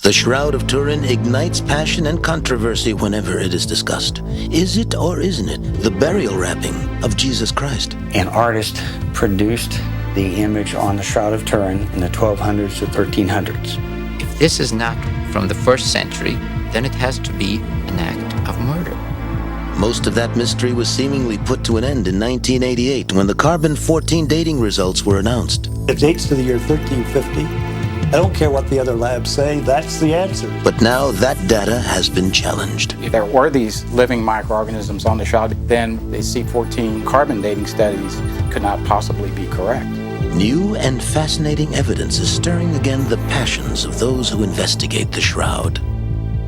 The Shroud of Turin ignites passion and controversy whenever it is discussed. Is it or isn't it the burial wrapping of Jesus Christ? An artist produced the image on the Shroud of Turin in the 1200s to 1300s. If this is not from the 1st century, then it has to be an act of murder. Most of that mystery was seemingly put to an end in 1988 when the carbon-14 dating results were announced. It dates to the year 1350. I don't care what the other labs say, that's the answer. But now that data has been challenged. If there were these living microorganisms on the shroud, then the C14 carbon dating studies could not possibly be correct. New and fascinating evidence is stirring again the passions of those who investigate the shroud.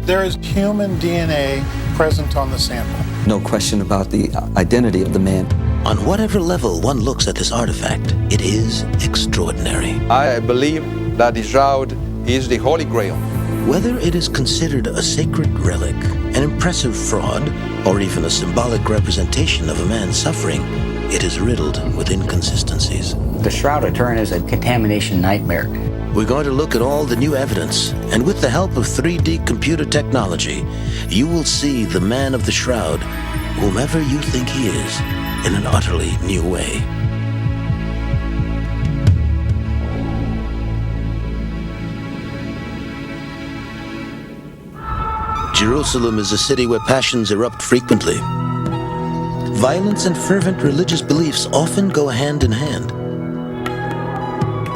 There is human DNA present on the sample. No question about the identity of the man. On whatever level one looks at this artifact, it is extraordinary. I believe that the shroud is the Holy Grail. Whether it is considered a sacred relic, an impressive fraud, or even a symbolic representation of a man's suffering, it is riddled with inconsistencies. The Shroud of Turin is a contamination nightmare. We're going to look at all the new evidence, and with the help of 3D computer technology, you will see the man of the shroud, whomever you think he is, in an utterly new way. Jerusalem is a city where passions erupt frequently. Violence and fervent religious beliefs often go hand in hand.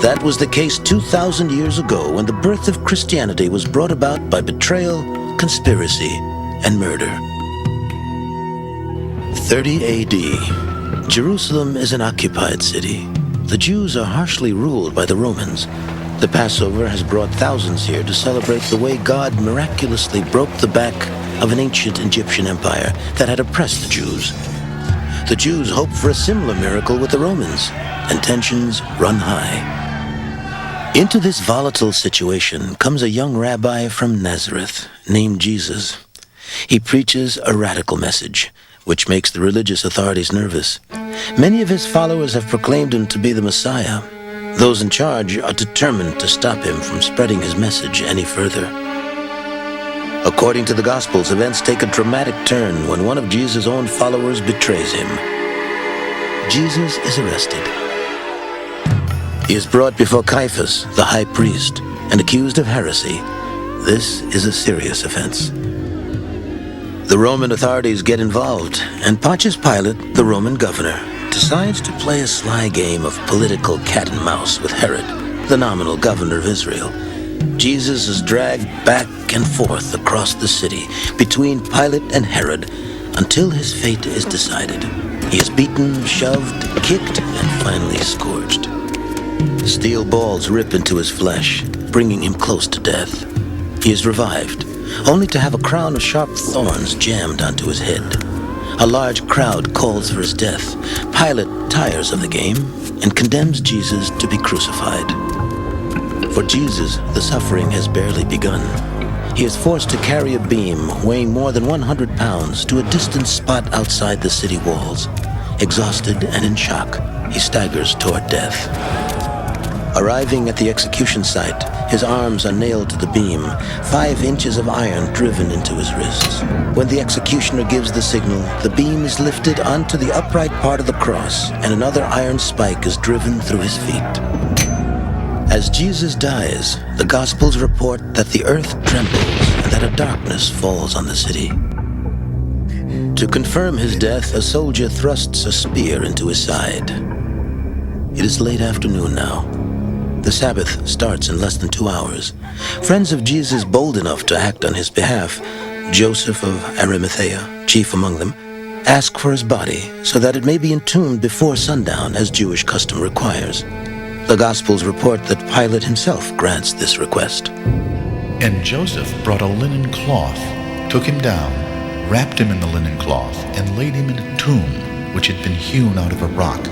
That was the case 2,000 years ago when the birth of Christianity was brought about by betrayal, conspiracy, and murder. 30 AD. Jerusalem is an occupied city. The Jews are harshly ruled by the Romans. The Passover has brought thousands here to celebrate the way God miraculously broke the back of an ancient Egyptian empire that had oppressed the Jews. The Jews hope for a similar miracle with the Romans, and tensions run high. Into this volatile situation comes a young rabbi from Nazareth named Jesus. He preaches a radical message, which makes the religious authorities nervous. Many of his followers have proclaimed him to be the Messiah. Those in charge are determined to stop him from spreading his message any further. According to the Gospels, events take a dramatic turn when one of Jesus' own followers betrays him. Jesus is arrested. He is brought before Caiaphas, the high priest, and accused of heresy. This is a serious offense. The Roman authorities get involved, and Pontius Pilate, the Roman governor, decides to play a sly game of political cat and mouse with Herod, the nominal governor of Israel. Jesus is dragged back and forth across the city between Pilate and Herod until his fate is decided. He is beaten, shoved, kicked, and finally scourged. Steel balls rip into his flesh, bringing him close to death. He is revived, only to have a crown of sharp thorns jammed onto his head. A large crowd calls for his death. Pilate tires of the game and condemns Jesus to be crucified. For Jesus, the suffering has barely begun. He is forced to carry a beam weighing more than 100 pounds to a distant spot outside the city walls. Exhausted and in shock, he staggers toward death. Arriving at the execution site, his arms are nailed to the beam, 5 inches of iron driven into his wrists. When the executioner gives the signal, the beam is lifted onto the upright part of the cross, and another iron spike is driven through his feet. As Jesus dies, the Gospels report that the earth trembles and that a darkness falls on the city. To confirm his death, a soldier thrusts a spear into his side. It is late afternoon now. The Sabbath starts in less than 2 hours. Friends of Jesus bold enough to act on his behalf, Joseph of Arimathea, chief among them, ask for his body so that it may be entombed before sundown as Jewish custom requires. The Gospels report that Pilate himself grants this request. And Joseph brought a linen cloth, took him down, wrapped him in the linen cloth, and laid him in a tomb which had been hewn out of a rock.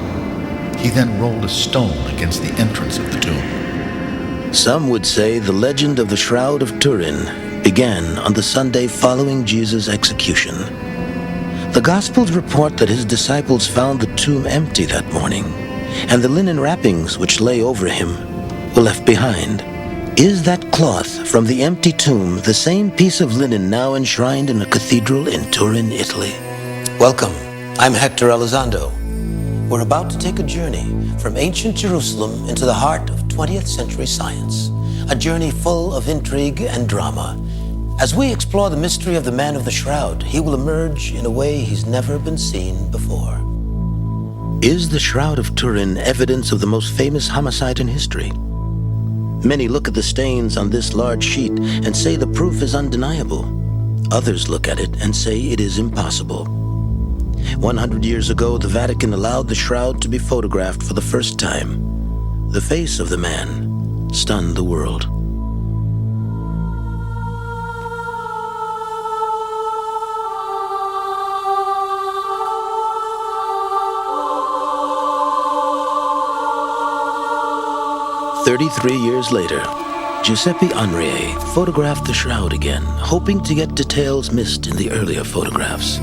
He then rolled a stone against the entrance of the tomb. Some would say the legend of the Shroud of Turin began on the Sunday following Jesus' execution. The Gospels report that his disciples found the tomb empty that morning, and the linen wrappings which lay over him were left behind. Is that cloth from the empty tomb the same piece of linen now enshrined in a cathedral in Turin, Italy? Welcome. I'm Hector Elizondo. We're about to take a journey from ancient Jerusalem into the heart of 20th century science, a journey full of intrigue and drama. As we explore the mystery of the man of the shroud, he will emerge in a way he's never been seen before. Is the Shroud of Turin evidence of the most famous homicide in history? Many look at the stains on this large sheet and say the proof is undeniable. Others look at it and say it is impossible. 100 years ago, the Vatican allowed the shroud to be photographed for the first time. The face of the man stunned the world. "33 years later, Giuseppe Enrier photographed the shroud again, hoping to get details missed in the earlier photographs.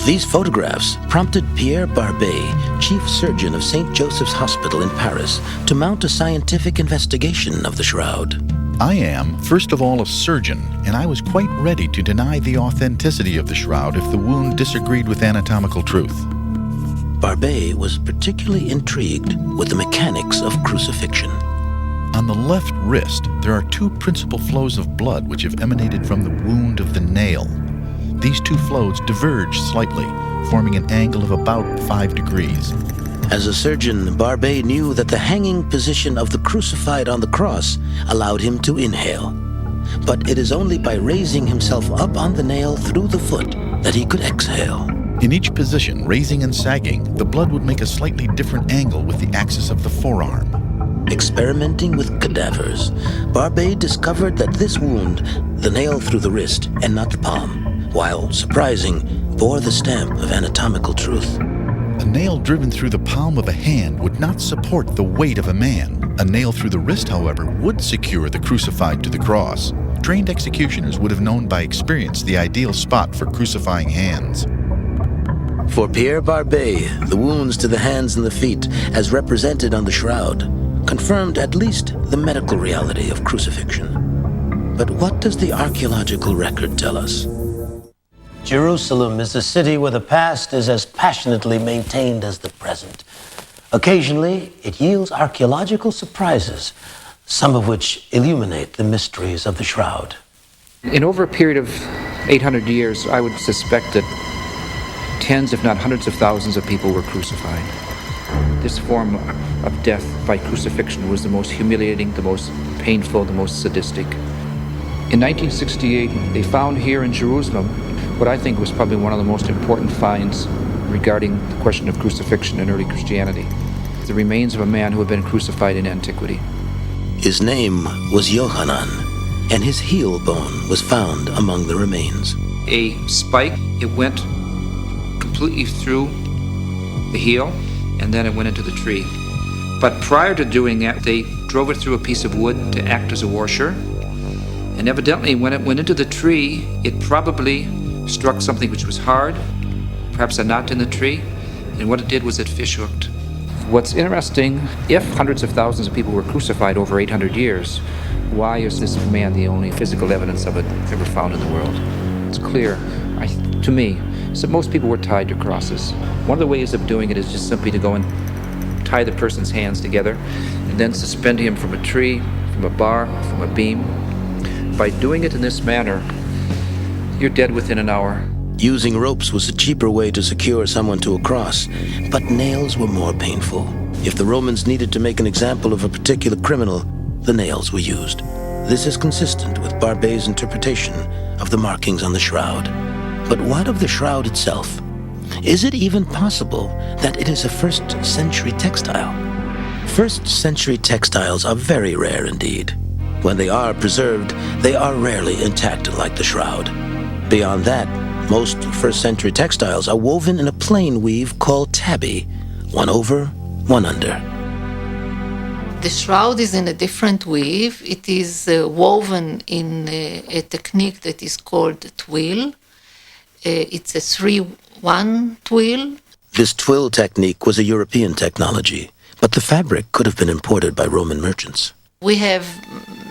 These photographs prompted Pierre Barbet, chief surgeon of St. Joseph's Hospital in Paris, to mount a scientific investigation of the shroud. I am, first of all, a surgeon, and I was quite ready to deny the authenticity of the shroud if the wound disagreed with anatomical truth. Barbet was particularly intrigued with the mechanics of crucifixion. On the left wrist, there are two principal flows of blood which have emanated from the wound of the nail. These two flows diverge slightly, forming an angle of about 5 degrees. As a surgeon, Barbet knew that the hanging position of the crucified on the cross allowed him to inhale. But it is only by raising himself up on the nail through the foot that he could exhale. In each position, raising and sagging, the blood would make a slightly different angle with the axis of the forearm. Experimenting with cadavers, Barbet discovered that this wound, the nail through the wrist and not the palm, while surprising, bore the stamp of anatomical truth. A nail driven through the palm of a hand would not support the weight of a man. A nail through the wrist, however, would secure the crucified to the cross. Trained executioners would have known by experience the ideal spot for crucifying hands. For Pierre Barbet, the wounds to the hands and the feet, as represented on the shroud, confirmed at least the medical reality of crucifixion. But what does the archaeological record tell us? Jerusalem is a city where the past is as passionately maintained as the present. Occasionally, it yields archaeological surprises, some of which illuminate the mysteries of the shroud. In over a period of 800 years, I would suspect that tens, if not hundreds of thousands of people were crucified. This form of death by crucifixion was the most humiliating, the most painful, the most sadistic. In 1968, they found here in Jerusalem what I think was probably one of the most important finds regarding the question of crucifixion in early Christianity. The remains of a man who had been crucified in antiquity. His name was Yohanan, and his heel bone was found among the remains. A spike, it went completely through the heel, and then it went into the tree. But prior to doing that, they drove it through a piece of wood to act as a washer. And evidently, when it went into the tree, it probably struck something which was hard, perhaps a knot in the tree, and what it did was it fish hooked. What's interesting, if hundreds of thousands of people were crucified over 800 years, why is this man the only physical evidence of it ever found in the world? It's clear, to me, is that most people were tied to crosses. One of the ways of doing it is just simply to go and tie the person's hands together and then suspend him from a tree, from a bar, from a beam. By doing it in this manner, you're dead within an hour. Using ropes was a cheaper way to secure someone to a cross, but nails were more painful. If the Romans needed to make an example of a particular criminal, the nails were used. This is consistent with Barbet's interpretation of the markings on the shroud. But what of the shroud itself? Is it even possible that it is a first-century textile? First-century textiles are very rare indeed. When they are preserved, they are rarely intact like the shroud. Beyond that, most first-century textiles are woven in a plain weave called tabby, one over, one under. The shroud is in a different weave. It is woven in a technique that is called twill. It's a 3-1 twill. This twill technique was a European technology, but the fabric could have been imported by Roman merchants. We have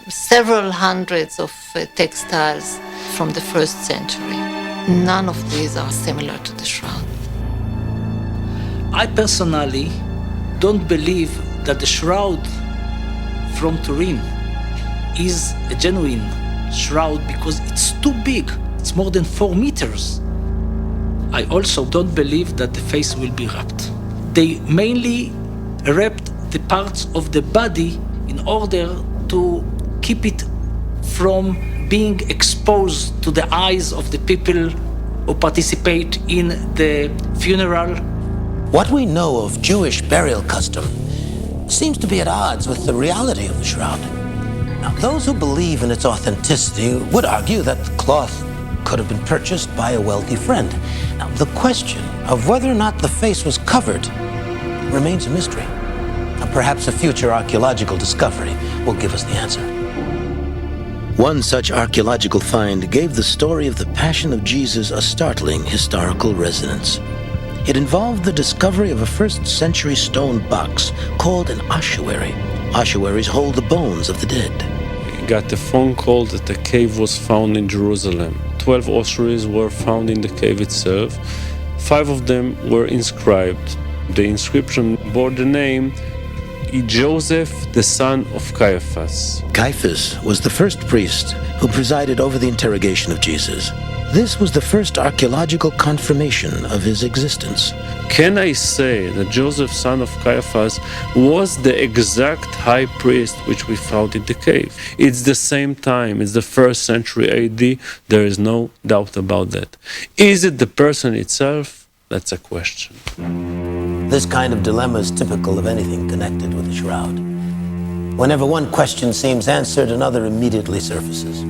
several hundreds of textiles from the 1st century. None of these are similar to the shroud. I personally don't believe that the shroud from Turin is a genuine shroud because it's too big. It's more than 4 meters. I also don't believe that the face will be wrapped. They mainly wrapped the parts of the body in order to keep it from being exposed to the eyes of the people who participate in the funeral. What we know of Jewish burial custom seems to be at odds with the reality of the shroud. Now, those who believe in its authenticity would argue that the cloth could have been purchased by a wealthy friend. Now, the question of whether or not the face was covered remains a mystery. Now, perhaps a future archaeological discovery will give us the answer. One such archaeological find gave the story of the Passion of Jesus a startling historical resonance. It involved the discovery of a 1st century stone box called an ossuary. Ossuaries hold the bones of the dead. We got a phone call that a cave was found in Jerusalem. 12 ossuaries were found in the cave itself. 5 of them were inscribed. The inscription bore the name Joseph, the son of Caiaphas. Caiaphas was the first priest who presided over the interrogation of Jesus. This was the first archaeological confirmation of his existence. Can I say that Joseph, son of Caiaphas, was the exact high priest which we found in the cave? It's the same time, it's the 1st century AD, there is no doubt about that. Is it the person itself? That's a question. This kind of dilemma is typical of anything connected with the shroud. Whenever one question seems answered, another immediately surfaces.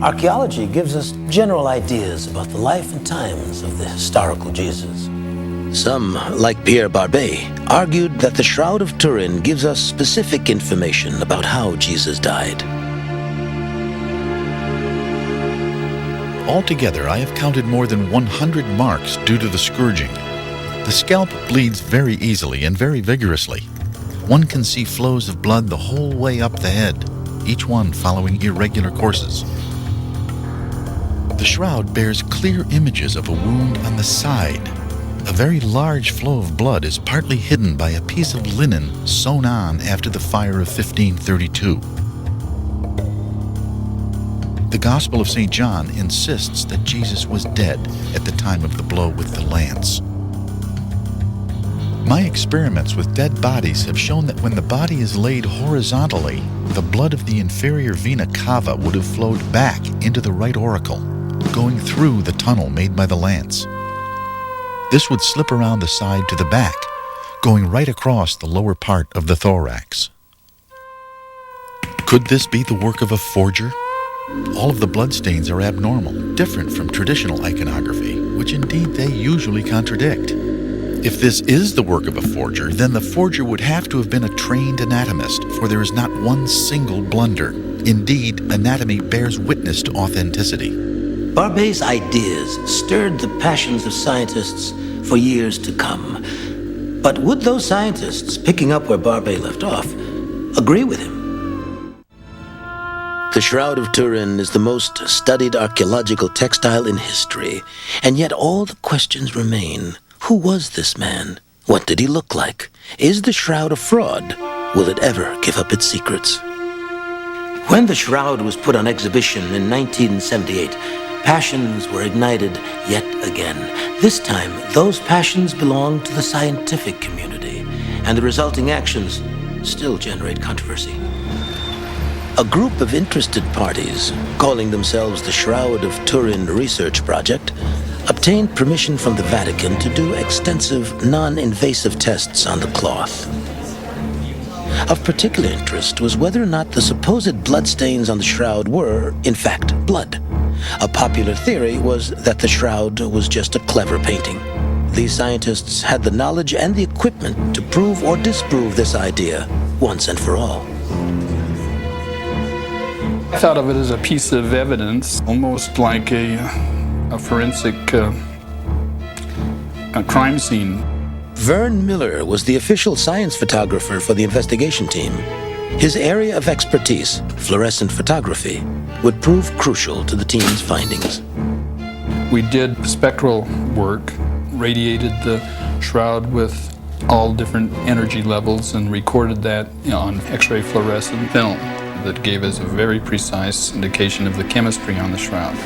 Archaeology gives us general ideas about the life and times of the historical Jesus. Some, like Pierre Barbet, argued that the Shroud of Turin gives us specific information about how Jesus died. Altogether, I have counted more than 100 marks due to the scourging. The scalp bleeds very easily and very vigorously. One can see flows of blood the whole way up the head, each one following irregular courses. The shroud bears clear images of a wound on the side. A very large flow of blood is partly hidden by a piece of linen sewn on after the fire of 1532. The Gospel of St. John insists that Jesus was dead at the time of the blow with the lance. My experiments with dead bodies have shown that when the body is laid horizontally, the blood of the inferior vena cava would have flowed back into the right auricle, going through the tunnel made by the lance. This would slip around the side to the back, going right across the lower part of the thorax. Could this be the work of a forger? All of the bloodstains are abnormal, different from traditional iconography, which indeed they usually contradict. If this is the work of a forger, then the forger would have to have been a trained anatomist, for there is not one single blunder. Indeed, anatomy bears witness to authenticity. Barbet's ideas stirred the passions of scientists for years to come. But would those scientists, picking up where Barbet left off, agree with him? The Shroud of Turin is the most studied archaeological textile in history, and yet all the questions remain. Who was this man? What did he look like? Is the shroud a fraud? Will it ever give up its secrets? When the shroud was put on exhibition in 1978, passions were ignited yet again. This time, those passions belong to the scientific community, and the resulting actions still generate controversy. A group of interested parties, calling themselves the Shroud of Turin Research Project, obtained permission from the Vatican to do extensive, non-invasive tests on the cloth. Of particular interest was whether or not the supposed bloodstains on the shroud were, in fact, blood. A popular theory was that the shroud was just a clever painting. these scientists had the knowledge and the equipment to prove or disprove this idea once and for all. I thought of it as a piece of evidence, almost like a forensic a crime scene. Vern Miller was the official science photographer for the investigation team. His area of expertise, fluorescent photography, would prove crucial to the team's findings. We did spectral work, radiated the shroud with all different energy levels and recorded that on X-ray fluorescent film that gave us a very precise indication of the chemistry on the shroud.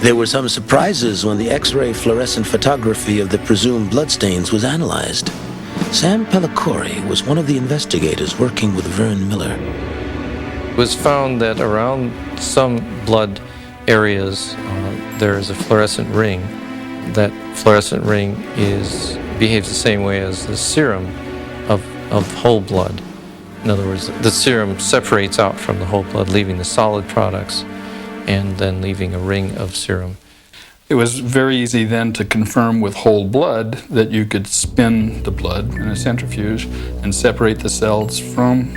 There were some surprises when the X-ray fluorescent photography of the presumed bloodstains was analyzed. Sam Pellicore was one of the investigators working with Vern Miller. It was found that around some blood areas there is a fluorescent ring. That fluorescent ring behaves the same way as the serum of whole blood. In other words, the serum separates out from the whole blood, leaving the solid products and then leaving a ring of serum. It was very easy then to confirm with whole blood that you could spin the blood in a centrifuge and separate the cells from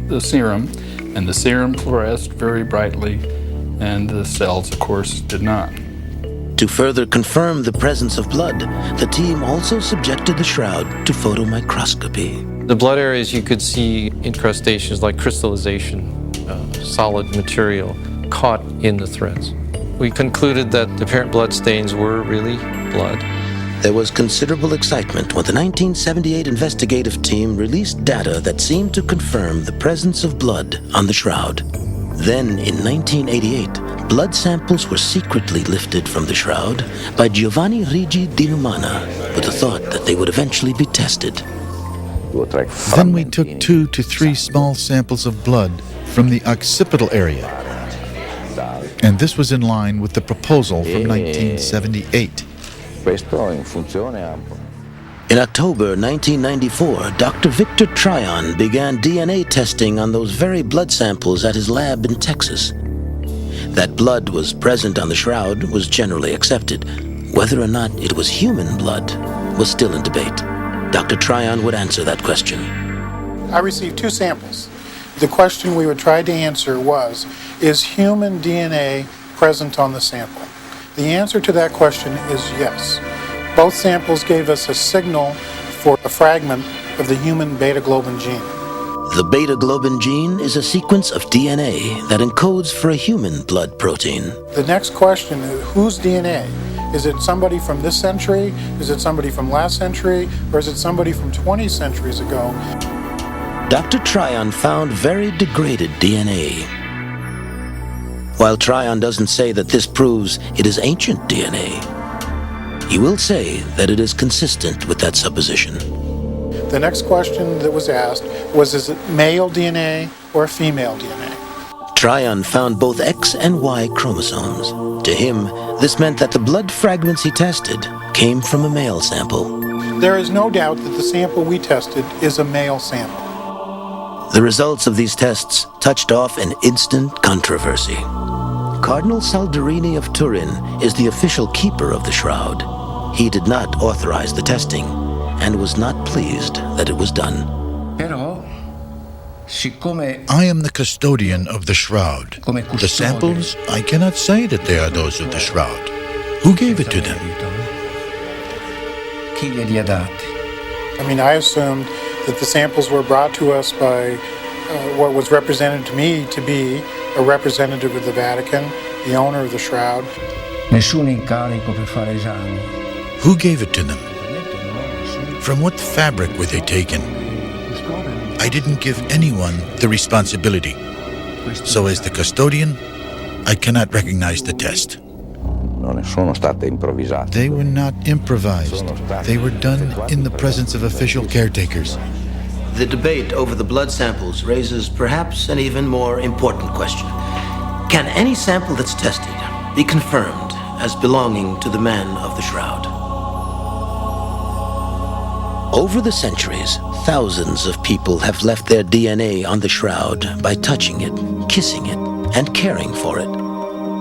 the serum, and the serum fluoresced very brightly, and the cells, of course, did not. To further confirm the presence of blood, the team also subjected the shroud to photomicroscopy. The blood areas you could see incrustations like crystallization, solid material caught in the threads. We concluded that the apparent blood stains were really blood. There was considerable excitement when the 1978 investigative team released data that seemed to confirm the presence of blood on the shroud. Then, in 1988, blood samples were secretly lifted from the shroud by Giovanni Rigi di Numana with the thought that they would eventually be tested. Then we took 2 to 3 small samples of blood from the occipital area. And this was in line with the proposal from 1978. In October 1994, Dr. Victor Tryon began DNA testing on those very blood samples at his lab in Texas. That blood was present on the shroud was generally accepted. Whether or not it was human blood was still in debate. Dr. Tryon would answer that question. I received 2 samples. The question we would try to answer was, is human DNA present on the sample? The answer to that question is yes. Both samples gave us a signal for a fragment of the human beta-globin gene. The beta-globin gene is a sequence of DNA that encodes for a human blood protein. The next question is, whose DNA? Is it somebody from this century? Is it somebody from last century? Or is it somebody from 20 centuries ago? Dr. Tryon found very degraded DNA. While Tryon doesn't say that this proves it is ancient DNA, he will say that it is consistent with that supposition. The next question that was asked was, is it male DNA or female DNA? Tryon found both X and Y chromosomes. To him, this meant that the blood fragments he tested came from a male sample. There is no doubt that the sample we tested is a male sample. The results of these tests touched off an instant controversy. Cardinal Salderini of Turin is the official keeper of the shroud. He did not authorize the testing and was not pleased that it was done. I am the custodian of the shroud. The samples, I cannot say that they are those of the shroud. Who gave it to them? I assumed that the samples were brought to us by what was represented to me to be a representative of the Vatican, the owner of the shroud. Who gave it to them? From what fabric were they taken? I didn't give anyone the responsibility. So as the custodian, I cannot recognize the test. They were not improvised. They were done in the presence of official caretakers. The debate over the blood samples raises perhaps an even more important question. Can any sample that's tested be confirmed as belonging to the man of the shroud? Over the centuries, thousands of people have left their DNA on the shroud by touching it, kissing it, and caring for it.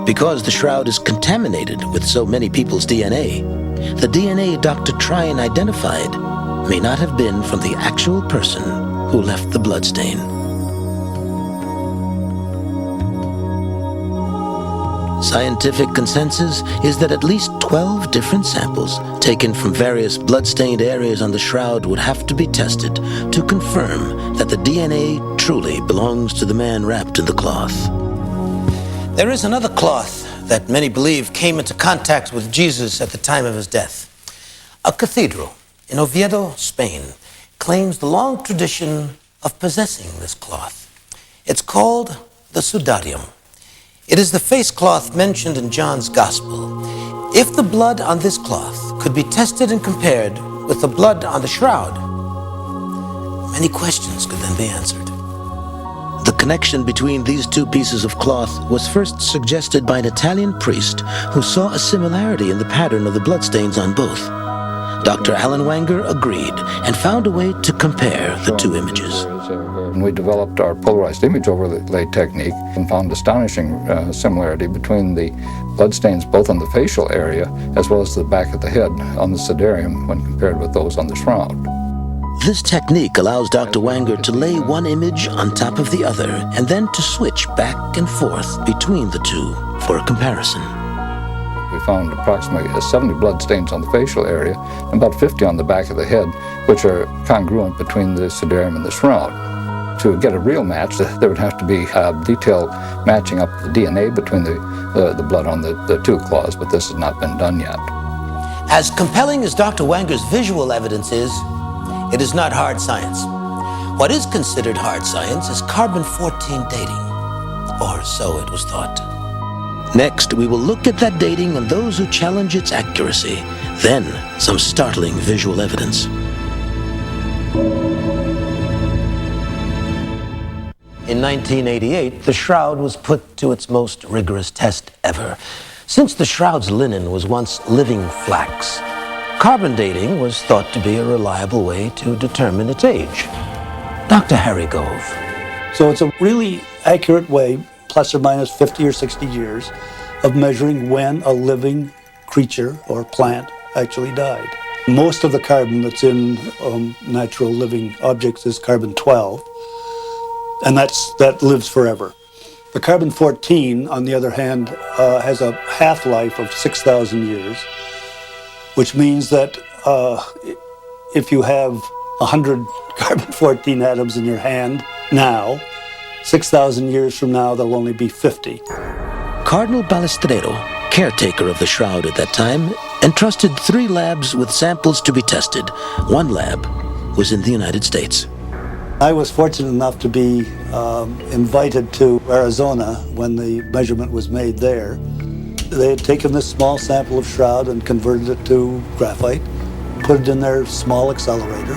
Because the shroud is contaminated with so many people's DNA, the DNA Dr. Trine identified may not have been from the actual person who left the bloodstain. Scientific consensus is that at least 12 different samples taken from various blood-stained areas on the shroud would have to be tested to confirm that the DNA truly belongs to the man wrapped in the cloth. There is another cloth that many believe came into contact with Jesus at the time of his death. A cathedral in Oviedo, Spain, claims the long tradition of possessing this cloth. It's called the sudarium. It is the face cloth mentioned in John's Gospel. If the blood on this cloth could be tested and compared with the blood on the shroud, many questions could then be answered. The connection between these two pieces of cloth was first suggested by an Italian priest who saw a similarity in the pattern of the bloodstains on both. Dr. Alan Wanger agreed and found a way to compare the two images. We developed our polarized image overlay technique and found astonishing similarity between the bloodstains both on the facial area as well as the back of the head on the sudarium when compared with those on the shroud. This technique allows Dr. Wanger to lay one image on top of the other and then to switch back and forth between the two for a comparison. We found approximately 70 bloodstains on the facial area and about 50 on the back of the head, which are congruent between the sudarium and the shroud. To get a real match, there would have to be detailed matching up the DNA between the blood on the two claws, but this has not been done yet. As compelling as Dr. Wanger's visual evidence is, it is not hard science. What is considered hard science is carbon-14 dating, or so it was thought. Next, we will look at that dating and those who challenge its accuracy, then some startling visual evidence. In 1988, the shroud was put to its most rigorous test ever. Since the shroud's linen was once living flax, carbon dating was thought to be a reliable way to determine its age. Dr. Harry Gove. So it's a really accurate way, plus or minus 50 or 60 years, of measuring when a living creature or plant actually died. Most of the carbon that's in natural living objects is carbon-12, and that lives forever. The carbon-14, on the other hand, has a half-life of 6,000 years, which means that if you have 100 carbon-14 atoms in your hand now, 6,000 years from now, there'll only be 50. Cardinal Balestrero, caretaker of the shroud at that time, entrusted 3 labs with samples to be tested. One lab was in the United States. I was fortunate enough to be invited to Arizona when the measurement was made there. They had taken this small sample of shroud and converted it to graphite, put it in their small accelerator,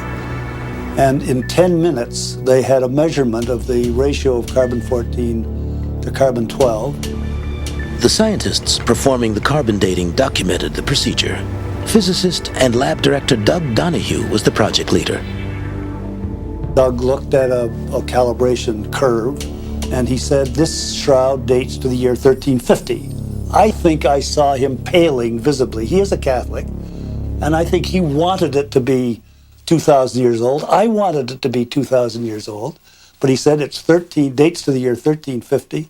and in 10 minutes they had a measurement of the ratio of carbon-14 to carbon-12. The scientists performing the carbon dating documented the procedure. Physicist and lab director Doug Donahue was the project leader. Doug looked at a calibration curve, and he said, this shroud dates to the year 1350. I think I saw him paling visibly. He is a Catholic, and I think he wanted it to be 2,000 years old. I wanted it to be 2,000 years old, but he said it's dates to the year 1350.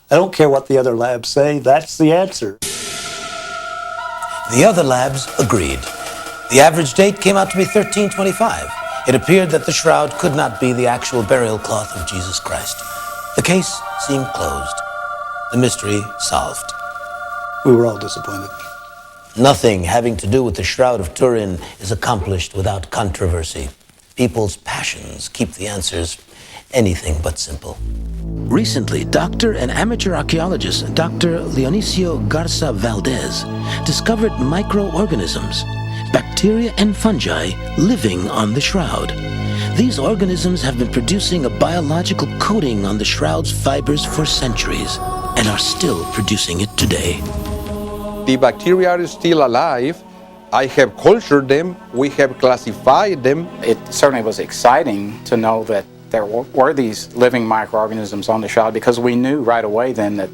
I don't care what the other labs say, that's the answer. The other labs agreed. The average date came out to be 1325. It appeared that the shroud could not be the actual burial cloth of Jesus Christ. The case seemed closed. The mystery solved. We were all disappointed. Nothing having to do with the Shroud of Turin is accomplished without controversy. People's passions keep the answers anything but simple. Recently, doctor and amateur archaeologist Dr. Leonisio Garza Valdez discovered microorganisms, bacteria and fungi living on the shroud. These organisms have been producing a biological coating on the shroud's fibers for centuries and are still producing it today. The bacteria are still alive. I have cultured them. We have classified them. It certainly was exciting to know that there were these living microorganisms on the shroud, because we knew right away then that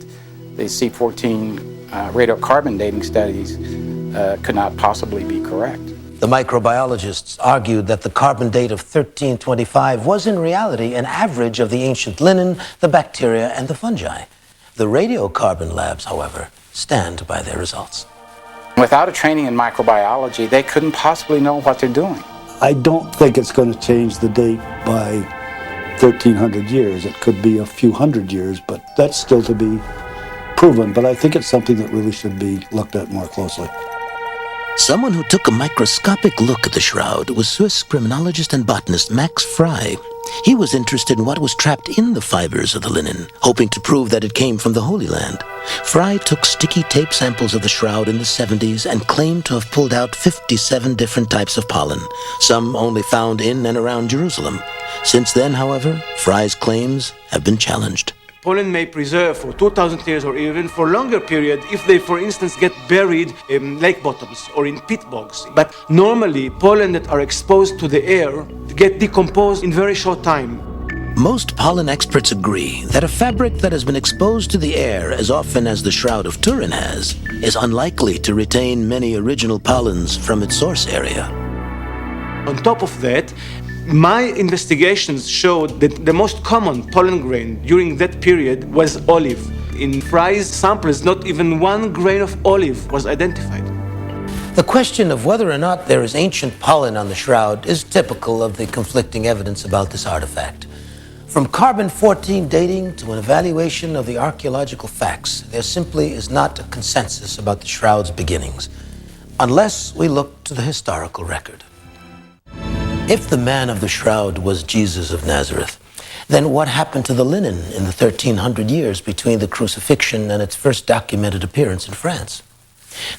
the C14 radiocarbon dating studies could not possibly be correct. The microbiologists argued that the carbon date of 1325 was in reality an average of the ancient linen, the bacteria, and the fungi. The radiocarbon labs, however, stand by their results. Without a training in microbiology, they couldn't possibly know what they're doing. I don't think it's going to change the date by 1,300 years. It could be a few hundred years, but that's still to be proven. But I think it's something that really should be looked at more closely. Someone who took a microscopic look at the shroud was Swiss criminologist and botanist Max Frey. He was interested in what was trapped in the fibers of the linen, hoping to prove that it came from the Holy Land. Frey took sticky tape samples of the shroud in the 70s and claimed to have pulled out 57 different types of pollen, some only found in and around Jerusalem. Since then, however, Frey's claims have been challenged. Pollen may preserve for 2,000 years or even for longer period if they, for instance, get buried in lake bottoms or in pit bogs. But normally, pollen that are exposed to the air get decomposed in very short time. Most pollen experts agree that a fabric that has been exposed to the air as often as the Shroud of Turin has is unlikely to retain many original pollens from its source area. On top of that, my investigations showed that the most common pollen grain during that period was olive. In Frey's samples, not even 1 grain of olive was identified. The question of whether or not there is ancient pollen on the shroud is typical of the conflicting evidence about this artifact. From carbon-14 dating to an evaluation of the archaeological facts, there simply is not a consensus about the shroud's beginnings, unless we look to the historical record. If the man of the shroud was Jesus of Nazareth, then what happened to the linen in the 1300 years between the crucifixion and its first documented appearance in France?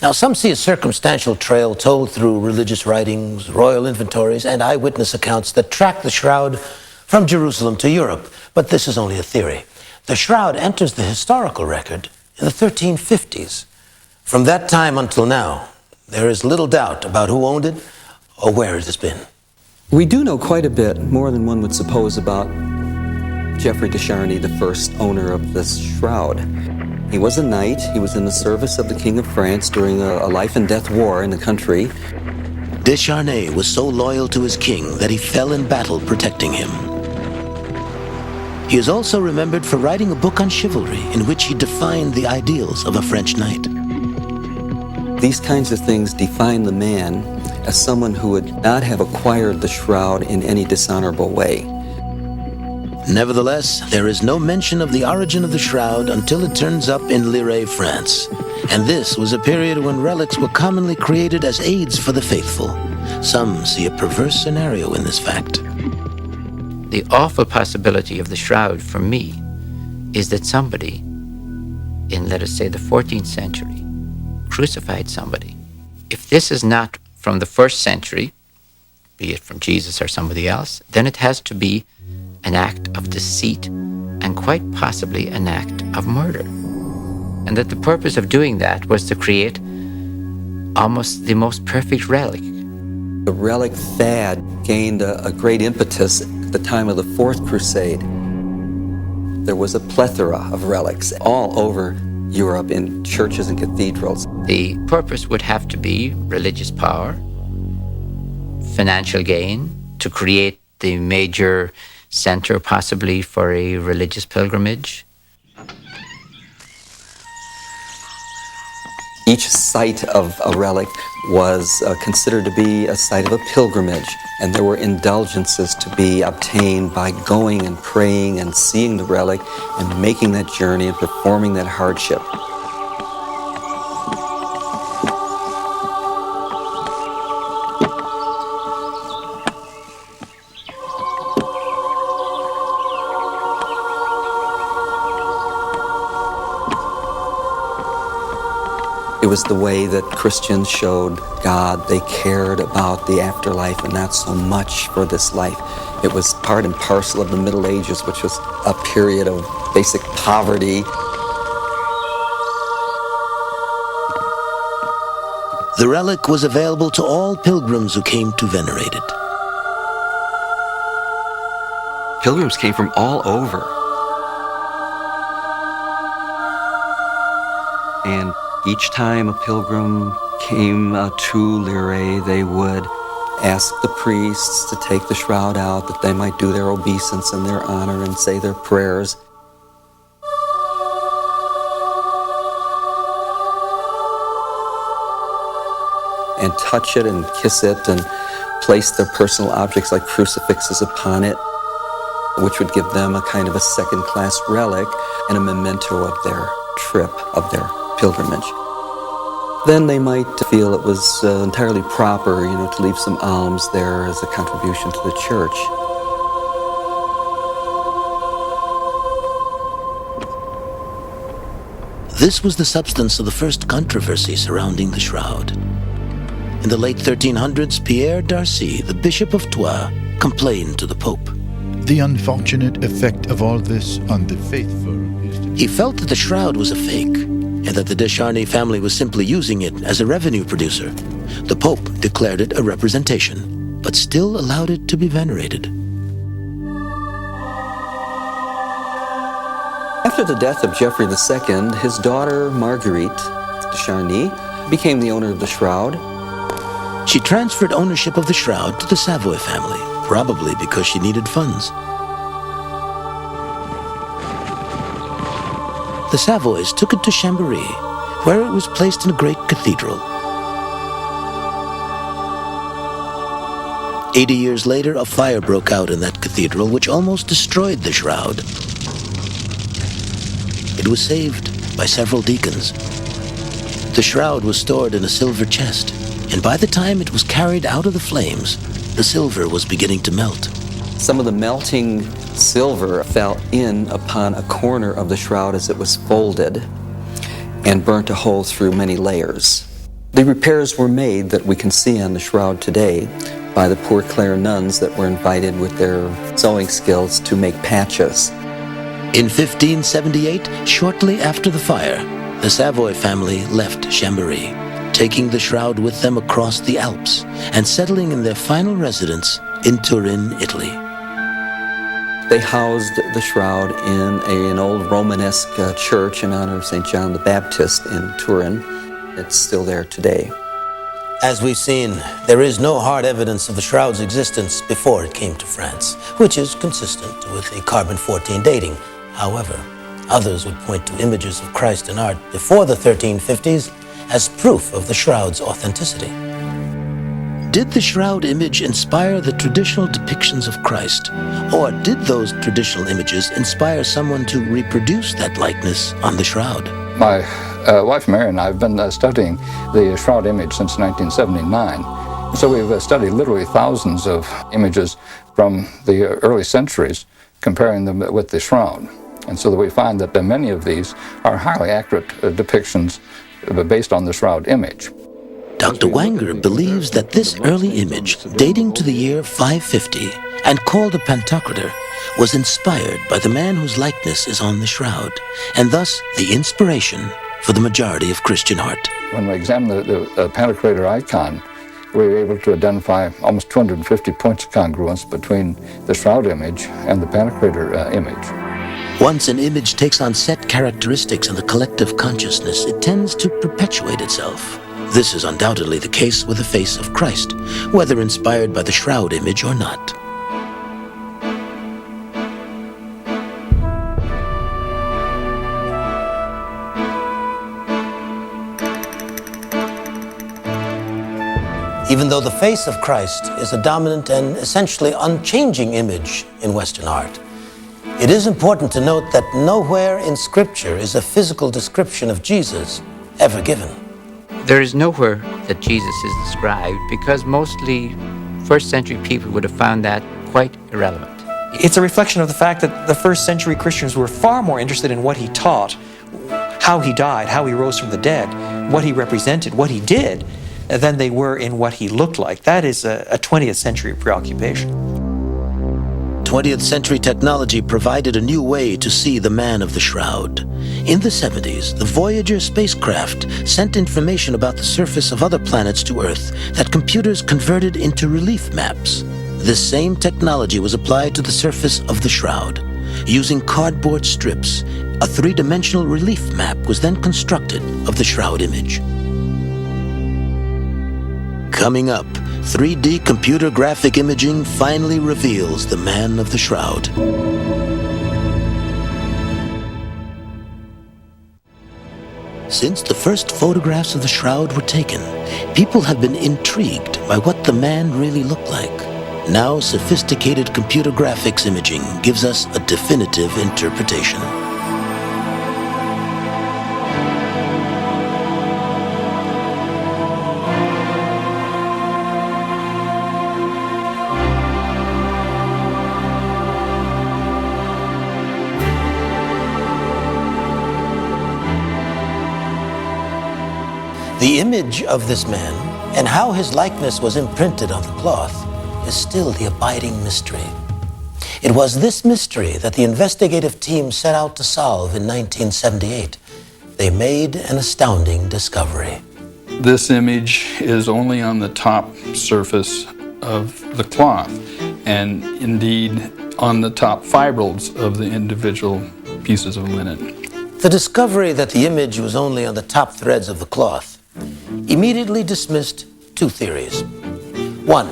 Now, some see a circumstantial trail told through religious writings, royal inventories, and eyewitness accounts that track the shroud from Jerusalem to Europe, but this is only a theory. The shroud enters the historical record in the 1350s. From that time until now, there is little doubt about who owned it or where it has been. We do know quite a bit, more than one would suppose, about Geoffrey de Charny, the first owner of this shroud. He was a knight. He was in the service of the King of France during a life and death war in the country. De Charny was so loyal to his king that he fell in battle protecting him. He is also remembered for writing a book on chivalry in which he defined the ideals of a French knight. These kinds of things define the man as someone who would not have acquired the shroud in any dishonorable way. Nevertheless, there is no mention of the origin of the shroud until it turns up in Lirey, France. And this was a period when relics were commonly created as aids for the faithful. Some see a perverse scenario in this fact. The awful possibility of the shroud for me is that somebody in, let us say, the 14th century crucified somebody. If this is not from the 1st century, be it from Jesus or somebody else, then it has to be an act of deceit and quite possibly an act of murder. And that the purpose of doing that was to create almost the most perfect relic. The relic fad gained a great impetus at the time of the Fourth Crusade. There was a plethora of relics all over Europe in churches and cathedrals. The purpose would have to be religious power, financial gain, to create the major center possibly for a religious pilgrimage. Each site of a relic was considered to be a site of a pilgrimage, and there were indulgences to be obtained by going and praying and seeing the relic and making that journey and performing that hardship. It was the way that Christians showed God. They cared about the afterlife and not so much for this life. It was part and parcel of the Middle Ages, which was a period of basic poverty. The relic was available to all pilgrims who came to venerate it. Pilgrims came from all over. And each time a pilgrim came to Lyrae, they would ask the priests to take the shroud out that they might do their obeisance in their honor and say their prayers. And touch it and kiss it and place their personal objects like crucifixes upon it, which would give them a kind of a second-class relic and a memento of their trip, of their pilgrimage. Then they might feel it was entirely proper, to leave some alms there as a contribution to the church. This was the substance of the first controversy surrounding the shroud. In the late 1300s, Pierre d'Arcy, the Bishop of Troyes, complained to the Pope. The unfortunate effect of all this on the faithful is to... He felt that the shroud was a fake, and that the de Charny family was simply using it as a revenue producer. The Pope declared it a representation, but still allowed it to be venerated. After the death of Geoffrey II, his daughter Marguerite de Charny became the owner of the shroud. She transferred ownership of the shroud to the Savoy family, probably because she needed funds. The Savoys took it to Chambéry, where it was placed in a great cathedral. 80 years later, a fire broke out in that cathedral, which almost destroyed the shroud. It was saved by several deacons. The shroud was stored in a silver chest, and by the time it was carried out of the flames, the silver was beginning to melt. Some of the melting silver fell in upon a corner of the shroud as it was folded and burnt a hole through many layers. The repairs were made that we can see on the shroud today by the Poor Clare nuns that were invited with their sewing skills to make patches. In 1578, shortly after the fire, the Savoy family left Chambéry, taking the shroud with them across the Alps and settling in their final residence in Turin, Italy. They housed the shroud in an old Romanesque church in honor of St. John the Baptist in Turin. It's still there today. As we've seen, there is no hard evidence of the shroud's existence before it came to France, which is consistent with the carbon-14 dating. However, others would point to images of Christ in art before the 1350s as proof of the shroud's authenticity. Did the shroud image inspire the traditional depictions of Christ, or did those traditional images inspire someone to reproduce that likeness on the shroud? My wife Mary and I have been studying the shroud image since 1979. So we've studied literally thousands of images from the early centuries, comparing them with the shroud. And so that we find that many of these are highly accurate depictions based on the shroud image. Dr. Wanger believes that this early image, dating to the year 550 and called a Pantocrator, was inspired by the man whose likeness is on the shroud, and thus the inspiration for the majority of Christian art. When we examined the Pantocrator icon, we were able to identify almost 250 points of congruence between the shroud image and the Pantocrator image. Once an image takes on set characteristics in the collective consciousness, it tends to perpetuate itself. This is undoubtedly the case with the face of Christ, whether inspired by the shroud image or not. Even though the face of Christ is a dominant and essentially unchanging image in Western art, it is important to note that nowhere in Scripture is a physical description of Jesus ever given. There is nowhere that Jesus is described because mostly first century people would have found that quite irrelevant. It's a reflection of the fact that the first century Christians were far more interested in what he taught, how he died, how he rose from the dead, what he represented, what he did, than they were in what he looked like. That is a 20th century preoccupation. 20th century technology provided a new way to see the man of the shroud. In the 70s, the Voyager spacecraft sent information about the surface of other planets to Earth that computers converted into relief maps. This same technology was applied to the surface of the shroud. Using cardboard strips, a three-dimensional relief map was then constructed of the shroud image. Coming up, 3D computer graphic imaging finally reveals the man of the shroud. Since the first photographs of the shroud were taken, people have been intrigued by what the man really looked like. Now, sophisticated computer graphics imaging gives us a definitive interpretation. The image of this man and how his likeness was imprinted on the cloth is still the abiding mystery. It was this mystery that the investigative team set out to solve in 1978. They made an astounding discovery. This image is only on the top surface of the cloth, and indeed on the top fibrils of the individual pieces of linen. The discovery that the image was only on the top threads of the cloth immediately dismissed two theories. One,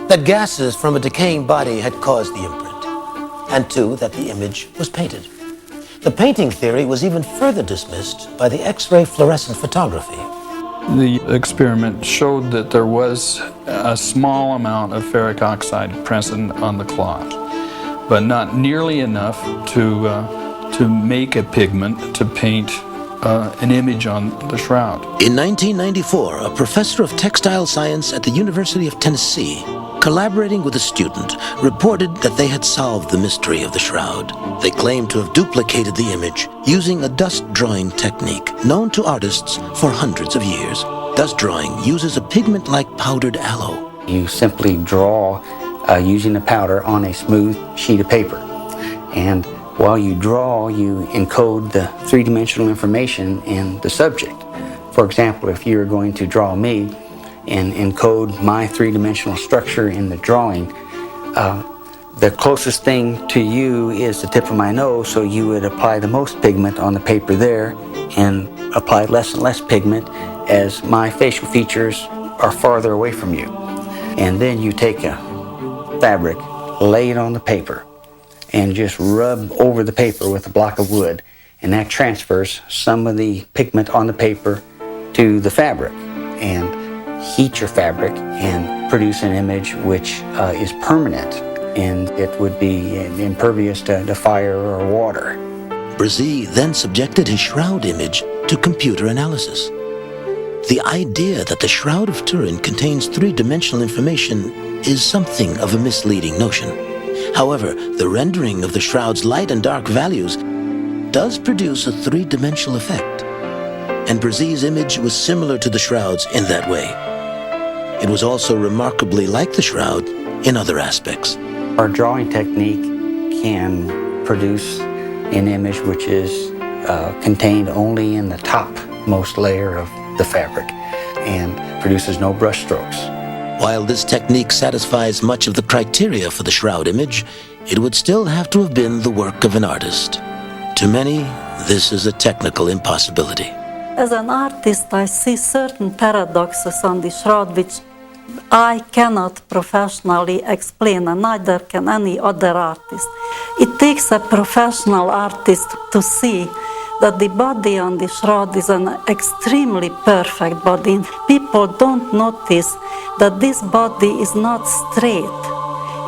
that gases from a decaying body had caused the imprint, and two, that the image was painted. The painting theory was even further dismissed by the X-ray fluorescent photography. The experiment showed that there was a small amount of ferric oxide present on the cloth, but not nearly enough to make a pigment to paint an image on the shroud. In 1994, a professor of textile science at the University of Tennessee, collaborating with a student, reported that they had solved the mystery of the shroud. They claimed to have duplicated the image using a dust drawing technique known to artists for hundreds of years. Dust drawing uses a pigment like powdered aloe. You simply draw using a powder on a smooth sheet of paper. And while you draw, you encode the three-dimensional information in the subject. For example, if you're going to draw me and encode my three-dimensional structure in the drawing, the closest thing to you is the tip of my nose, so you would apply the most pigment on the paper there and apply less and less pigment as my facial features are farther away from you. And then you take a fabric, lay it on the paper, and just rub over the paper with a block of wood, and that transfers some of the pigment on the paper to the fabric and heat your fabric and produce an image which is permanent, and it would be impervious to fire or water. Brazil then subjected his shroud image to computer analysis. The idea that the Shroud of Turin contains three-dimensional information is something of a misleading notion. However, the rendering of the shroud's light and dark values does produce a three-dimensional effect, and Brazil's image was similar to the shroud's in that way. It was also remarkably like the shroud in other aspects. Our drawing technique can produce an image which is contained only in the topmost layer of the fabric and produces no brush strokes. While this technique satisfies much of the criteria for the shroud image, it would still have to have been the work of an artist. To many, this is a technical impossibility. As an artist, I see certain paradoxes on the shroud which I cannot professionally explain, and neither can any other artist. It takes a professional artist to see that the body on the shroud is an extremely perfect body. People don't notice that this body is not straight.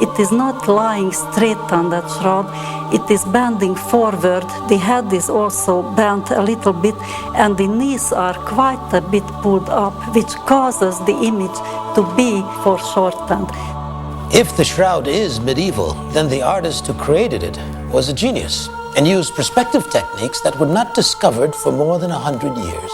It is not lying straight on that shroud. It is bending forward. The head is also bent a little bit, and the knees are quite a bit pulled up, which causes the image to be foreshortened. If the shroud is medieval, then the artist who created it was a genius and used perspective techniques that were not discovered for more than 100 years.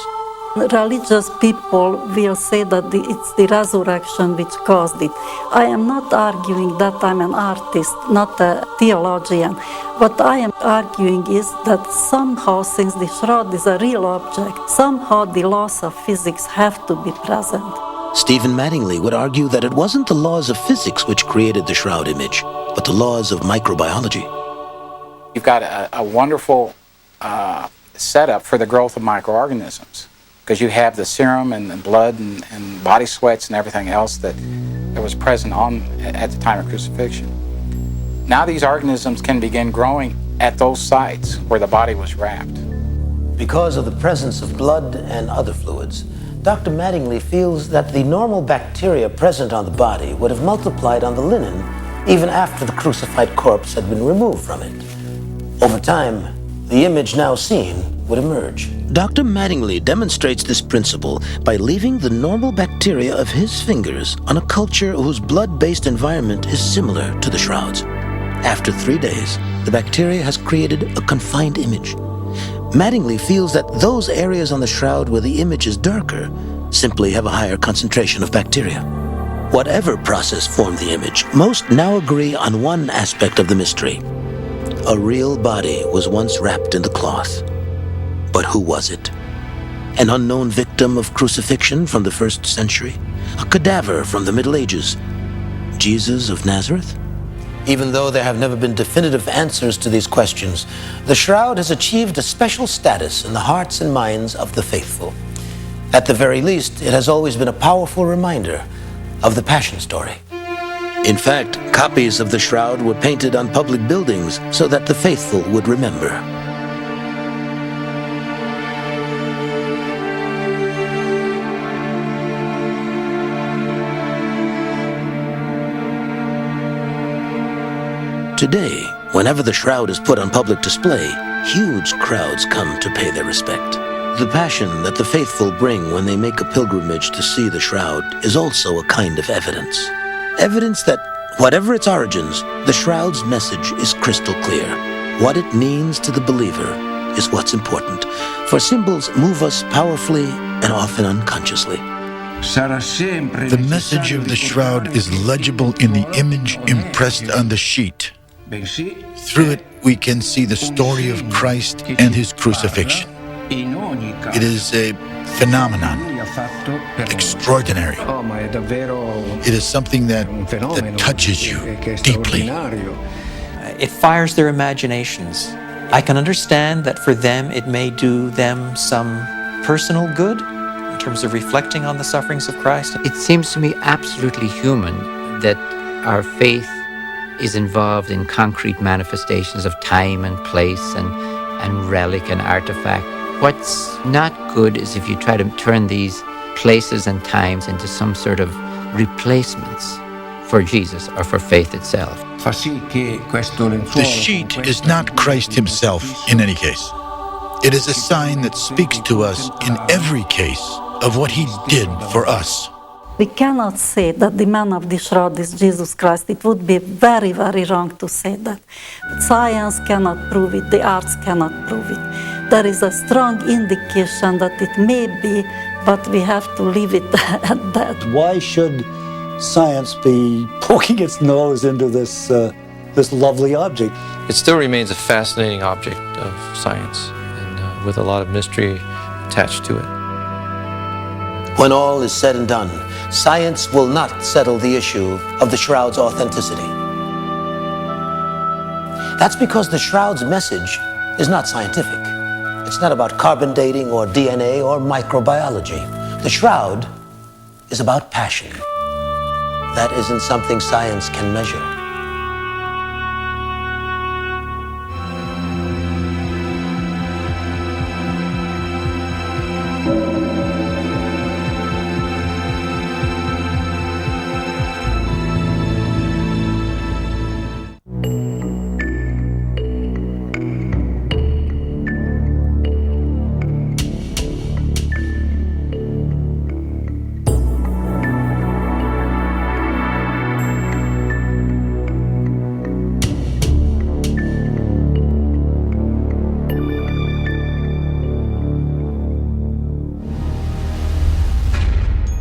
Religious people will say that it's the resurrection which caused it. I am not arguing that I'm an artist, not a theologian. What I am arguing is that somehow, since the shroud is a real object, somehow the laws of physics have to be present. Stephen Mattingly would argue that it wasn't the laws of physics which created the shroud image, but the laws of microbiology. You've got a wonderful setup for the growth of microorganisms, because you have the serum and blood and body sweats and everything else that was present at the time of crucifixion. Now these organisms can begin growing at those sites where the body was wrapped. Because of the presence of blood and other fluids, Dr. Mattingly feels that the normal bacteria present on the body would have multiplied on the linen even after the crucified corpse had been removed from it. Over time, the image now seen would emerge. Dr. Mattingly demonstrates this principle by leaving the normal bacteria of his fingers on a culture whose blood-based environment is similar to the shrouds. After 3 days, the bacteria has created a confined image. Mattingly feels that those areas on the shroud where the image is darker simply have a higher concentration of bacteria. Whatever process formed the image, most now agree on one aspect of the mystery. A real body was once wrapped in the cloth. But who was it? An unknown victim of crucifixion from the 1st century? A cadaver from the Middle Ages? Jesus of Nazareth? Even though there have never been definitive answers to these questions, the shroud has achieved a special status in the hearts and minds of the faithful. At the very least, it has always been a powerful reminder of the Passion story. In fact, copies of the shroud were painted on public buildings so that the faithful would remember. Today, whenever the shroud is put on public display, huge crowds come to pay their respect. The passion that the faithful bring when they make a pilgrimage to see the shroud is also a kind of evidence. Evidence that, whatever its origins, the shroud's message is crystal clear. What it means to the believer is what's important, for symbols move us powerfully and often unconsciously. The message of the shroud is legible in the image impressed on the sheet. Through it, we can see the story of Christ and his crucifixion. It is a phenomenon, extraordinary. It is something that touches you deeply. It fires their imaginations. I can understand that for them it may do them some personal good in terms of reflecting on the sufferings of Christ. It seems to me absolutely human that our faith is involved in concrete manifestations of time and place and relic and artifact. What's not good is if you try to turn these places and times into some sort of replacements for Jesus or for faith itself. The sheet is not Christ himself in any case. It is a sign that speaks to us in every case of what he did for us. We cannot say that the man of the shroud is Jesus Christ. It would be very, very wrong to say that. But science cannot prove it, the arts cannot prove it. There is a strong indication that it may be, but we have to leave it at that. Why should science be poking its nose into this lovely object? It still remains a fascinating object of science, and with a lot of mystery attached to it. When all is said and done, science will not settle the issue of the shroud's authenticity. That's because the shroud's message is not scientific. It's not about carbon dating or DNA or microbiology. The shroud is about passion. That isn't something science can measure.